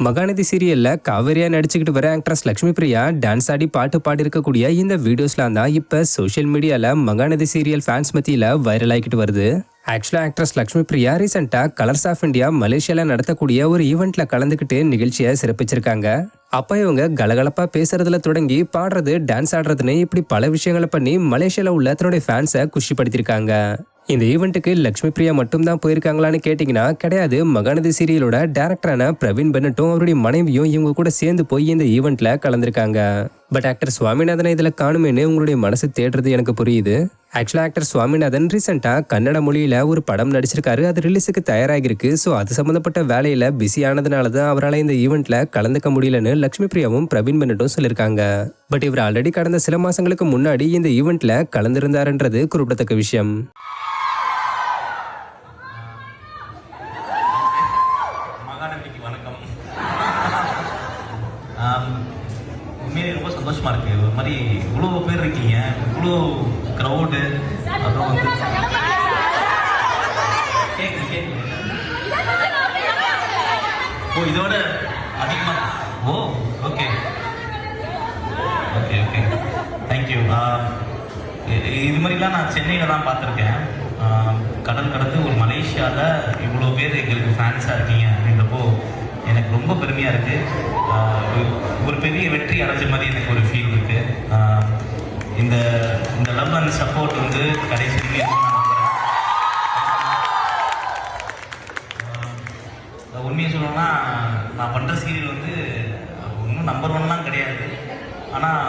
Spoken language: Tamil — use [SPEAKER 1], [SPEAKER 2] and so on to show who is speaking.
[SPEAKER 1] மகாநதி சீரியல்ல காவேரியா நடிச்சுக்கிட்டு வர ஆக்ட்ரஸ் லட்சுமி பிரியா டான்ஸ் ஆடி பாட்டு பாடி இருக்கக்கூடிய இந்த வீடியோஸ்லாம் தான் இப்ப சோஷியல் மீடியால மகாநதி சீரியல் ஃபேன்ஸ் மத்தியில வைரல் ஆகிட்டு வருது. ஆக்சுவலா ஆக்ட்ரஸ் லட்சுமி பிரியா ரீசெண்டா கலர்ஸ் ஆஃப் இந்தியா மலேசியால நடத்தக்கூடிய ஒரு ஈவெண்ட்ல கலந்துக்கிட்டு நிகழ்ச்சியை சிறப்பிச்சிருக்காங்க. அப்ப இவங்க கலகலப்பா பேசுறதுல தொடங்கி பாடுறது, டான்ஸ் ஆடுறதுன்னு இப்படி பல விஷயங்களை பண்ணி மலேசியால உள்ள தன்னுடைய ஃபேன்ஸை குஷிப்படுத்திருக்காங்க. இந்த ஈவெண்ட்டுக்கு லட்சுமி பிரியா மட்டும் தான் போயிருக்காங்களான்னு கேட்டீங்கன்னா கிடையாது. மகாநதி சீரியலோட டைரக்டரான பிரவீன் பென்னட்டும் அவருடைய மனைவியும் இவங்க கூட சேர்ந்து போய் இந்த ஈவெண்ட்ல கலந்துருக்காங்க. பட் ஆக்டர் சுவாமிநாதனை இதுல காணுமேனு உங்களுடைய மனசு தேடுறது எனக்கு புரியுது. ஆக்சுவலா ஆக்டர் சுவாமிநாதன் ரீசெண்டா கன்னட மொழியில ஒரு படம் நடிச்சிருக்காரு. அது ரிலீஸுக்கு தயாராகிருக்கு. ஸோ அது சம்பந்தப்பட்ட வேலையில பிஸி ஆனதுனால தான் அவரால் இந்த ஈவெண்ட்ல கலந்துக்க முடியலன்னு லட்சுமி பிரியாவும் பிரவீன் பென்னட்டும் சொல்லியிருக்காங்க. பட் இவர் ஆல்ரெடி கடந்த சில மாசங்களுக்கு முன்னாடி இந்த ஈவெண்ட்ல கலந்திருந்தாருன்றது குறிப்பிடத்தக்க விஷயம்.
[SPEAKER 2] வணக்கம். உண்மையிலே ரொம்ப சந்தோஷமா இருக்கு. ஒரு மாதிரி இவ்வளோ பேர் இருக்கீங்க, இவ்வளோ க்ரௌடு. அப்புறம் வந்து ஓ இதோட அதிகமாக ஓகே ஓகே ஓகே தேங்க்யூ. இது மாதிரிலாம் நான் சென்னையில் தான் பார்த்துருக்கேன். கடல் கடந்து ஒரு மலேசியாவில் இவ்வளோ பேர் எங்களுக்கு ஃபேன்ஸாக இருக்கீங்க அப்படின்றப்போ எனக்கு ரொம்ப பெருமையாக இருக்குது. ஒரு பெரிய வெற்றி அடைஞ்ச மாதிரி எனக்கு ஒரு ஃபீல் இருக்குது. இந்த இந்த லவ் அண்ட் சப்போர்ட் வந்து கடைசி உண்மையை சொல்லணும்னா நான் பண்ணுற சீரியல் வந்து இன்னும் நம்பர் 1 கிடையாது. ஆனால்